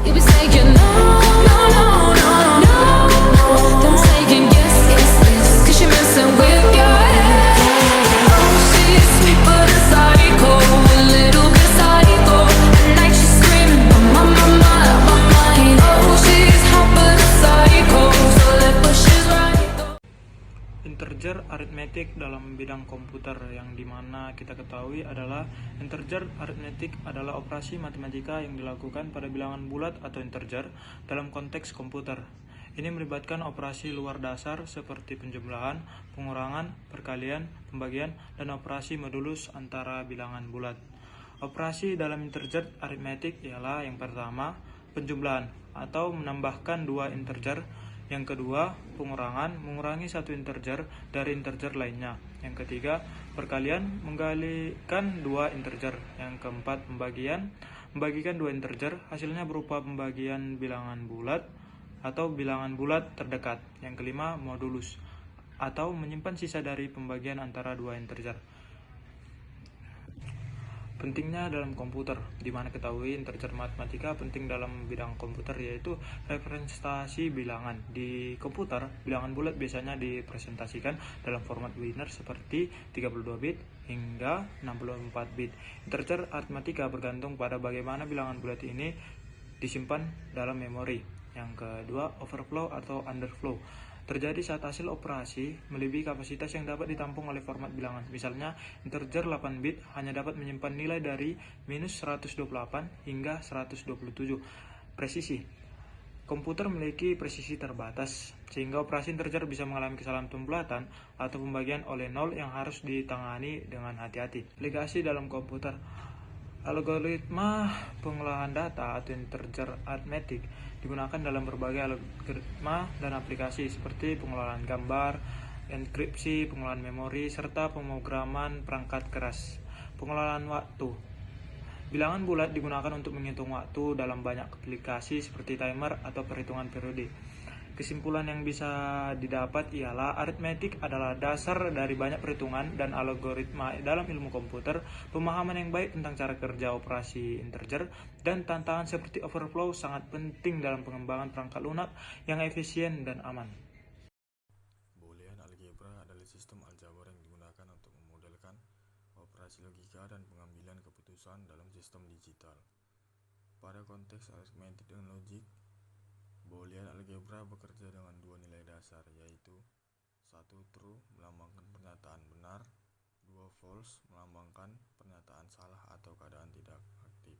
You be saying no, no, no, no, no, then saying yes, yes, yes, 'cause you're messing with your head. Oh, she's sweet but a psycho, a little bit psycho. At night she's screaming, my, my, my, my mind. Oh, she's hot but a psycho, so left but she's right. Integer arithmetic dalam bidang komputer yang dimana kita ketahui adalah integer arithmetic adalah operasi matematika yang dilakukan pada bilangan bulat atau integer dalam konteks komputer. Ini melibatkan operasi luar dasar seperti penjumlahan, pengurangan, perkalian, pembagian, dan operasi modulus antara bilangan bulat. Operasi dalam integer arithmetic ialah yang pertama, penjumlahan atau menambahkan dua integer. Yang kedua, pengurangan, mengurangi satu integer dari integer lainnya. Yang ketiga, perkalian, menggalikan dua integer. Yang keempat, pembagian, membagikan dua integer, hasilnya berupa pembagian bilangan bulat atau bilangan bulat terdekat. Yang kelima, modulus, atau menyimpan sisa dari pembagian antara dua integer. Pentingnya dalam komputer, di mana ketahui integer matematika penting dalam bidang komputer yaitu representasi bilangan. Di komputer, bilangan bulat biasanya dipresentasikan dalam format biner seperti 32 bit hingga 64 bit. Integer arithmetika bergantung pada bagaimana bilangan bulat ini disimpan dalam memori. Yang kedua, overflow atau underflow terjadi saat hasil operasi melebihi kapasitas yang dapat ditampung oleh format bilangan. Misalnya, integer 8 bit hanya dapat menyimpan nilai dari minus 128 hingga 127. Presisi. Komputer memiliki presisi terbatas, sehingga operasi integer bisa mengalami kesalahan pembulatan atau pembagian oleh nol yang harus ditangani dengan hati-hati. Aplikasi dalam komputer. Algoritma pengolahan data atau integer arithmetic digunakan dalam berbagai algoritma dan aplikasi seperti pengelolaan gambar, enkripsi, pengelolaan memori, serta pemrograman perangkat keras. Pengelolaan waktu. Bilangan bulat digunakan untuk menghitung waktu dalam banyak aplikasi seperti timer atau perhitungan periode. Kesimpulan yang bisa didapat ialah aritmetik adalah dasar dari banyak perhitungan dan algoritma dalam ilmu komputer. Pemahaman yang baik tentang cara kerja operasi integer dan tantangan seperti overflow sangat penting dalam pengembangan perangkat lunak yang efisien dan aman. Boolean algebra adalah sistem aljabar yang digunakan untuk memodelkan operasi logika dan pengambilan keputusan dalam sistem digital. Pada konteks arithmetic dan logik, Boolean algebra bekerja dengan dua nilai dasar, yaitu 1 true melambangkan pernyataan benar, 2 false melambangkan pernyataan salah atau keadaan tidak aktif.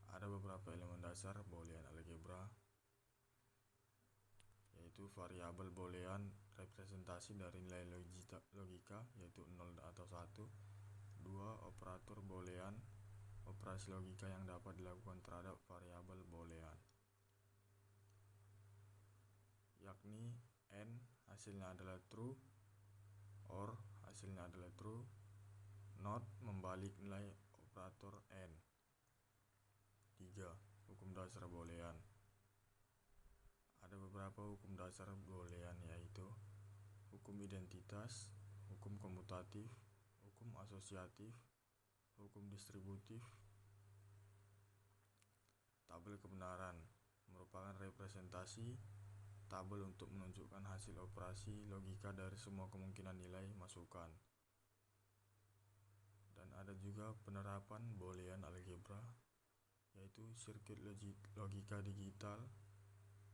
Ada beberapa elemen dasar Boolean algebra, yaitu variabel Boolean representasi dari nilai logika yaitu 0 atau 1, 2 operator Boolean operasi logika yang dapat dilakukan terhadap variabel Boolean, yakni n hasilnya adalah true, or hasilnya adalah true, not membalik nilai operator n. 3. Hukum dasar Boolean. Ada beberapa hukum dasar Boolean, yaitu hukum identitas, hukum komutatif, hukum asosiatif, hukum distributif. Tabel kebenaran merupakan representasi tabel untuk menunjukkan hasil operasi logika dari semua kemungkinan nilai masukan. Dan ada juga penerapan Boolean algebra, yaitu sirkuit logika digital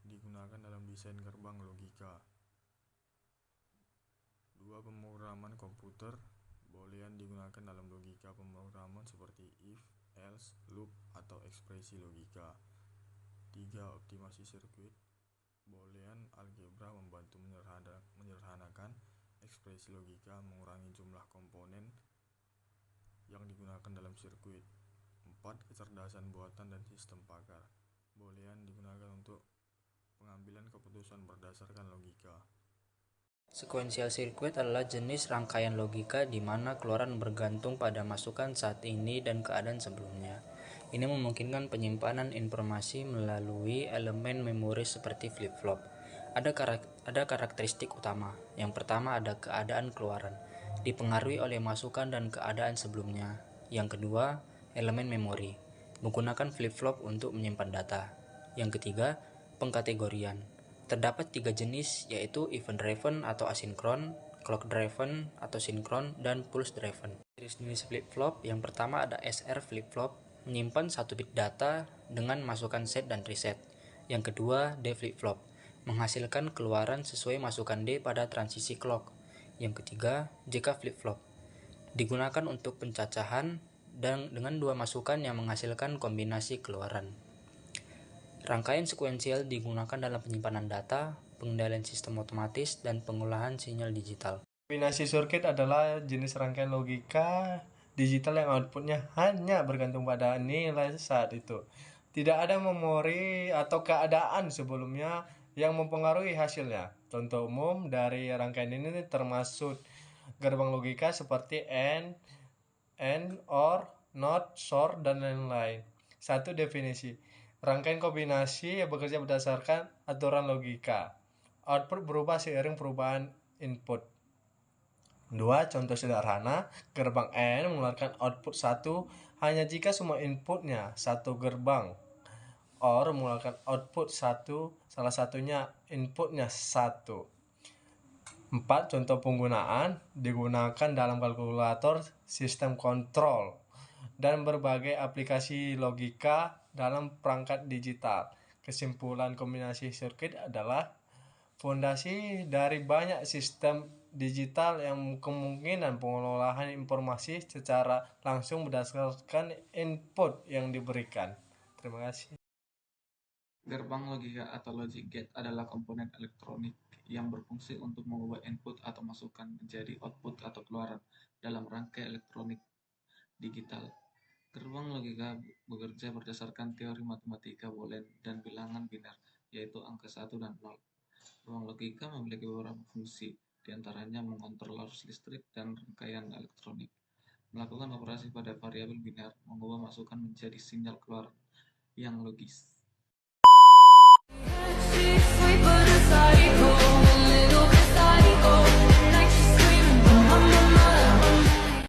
digunakan dalam desain gerbang logika. 2. Pemrograman komputer. Boolean digunakan dalam logika pemrograman seperti if, else, loop, atau ekspresi logika. 3. Optimasi sirkuit. Boolean algebra membantu menyederhanakan ekspresi logika, mengurangi jumlah komponen yang digunakan dalam sirkuit. 4. Kecerdasan buatan dan sistem pakar. Boolean digunakan untuk pengambilan keputusan berdasarkan logika. Sequential circuit adalah jenis rangkaian logika di mana keluaran bergantung pada masukan saat ini dan keadaan sebelumnya. Ini memungkinkan penyimpanan informasi melalui elemen memori seperti flip-flop. Ada karakteristik utama. Yang pertama ada keadaan keluaran, dipengaruhi oleh masukan dan keadaan sebelumnya. Yang kedua, elemen memori. menggunakan flip-flop untuk menyimpan data. Yang ketiga, pengkategorian. Terdapat 3 jenis, yaitu event-driven atau asinkron, clock-driven atau sinkron, dan pulse-driven. Jenis flip-flop yang pertama ada SR flip-flop, menyimpan 1 bit data dengan masukan set dan reset. Yang kedua, D flip-flop, menghasilkan keluaran sesuai masukan D pada transisi clock. Yang ketiga, JK flip-flop, digunakan untuk pencacahan dan dengan 2 masukan yang menghasilkan kombinasi keluaran. Rangkaian sekuensial digunakan dalam penyimpanan data, pengendalian sistem otomatis, dan pengolahan sinyal digital. Kombinasi sirkuit adalah jenis rangkaian logika digital yang outputnya hanya bergantung pada nilai saat itu. Tidak ada memori atau keadaan sebelumnya yang mempengaruhi hasilnya. Contoh umum dari rangkaian ini termasuk gerbang logika seperti AND, OR, NOT, SOR, dan lain-lain. Satu definisi. Rangkaian kombinasi yang bekerja berdasarkan aturan logika. Output berubah seiring perubahan input. 2. Contoh sederhana, gerbang AND mengeluarkan output 1 hanya jika semua inputnya satu gerbang. OR mengeluarkan output 1, salah satunya inputnya 1. 4. Contoh penggunaan digunakan dalam kalkulator, sistem kontrol, dan berbagai aplikasi logika dalam perangkat digital. Kesimpulan, kombinasi sirkuit adalah fondasi dari banyak sistem digital yang kemungkinan pengolahan informasi secara langsung berdasarkan input yang diberikan. Terima kasih. Gerbang logika atau logic gate adalah komponen elektronik yang berfungsi untuk mengubah input atau masukan menjadi output atau keluaran dalam rangkai elektronik digital. Gerbang logika bekerja berdasarkan teori matematika Boolean dan bilangan biner, yaitu angka 1 dan 0. Gerbang logika memiliki beberapa fungsi, diantaranya mengontrol arus listrik dan rangkaian elektronik, melakukan operasi pada variabel biner, mengubah masukan menjadi sinyal keluaran yang logis. She's sweet, but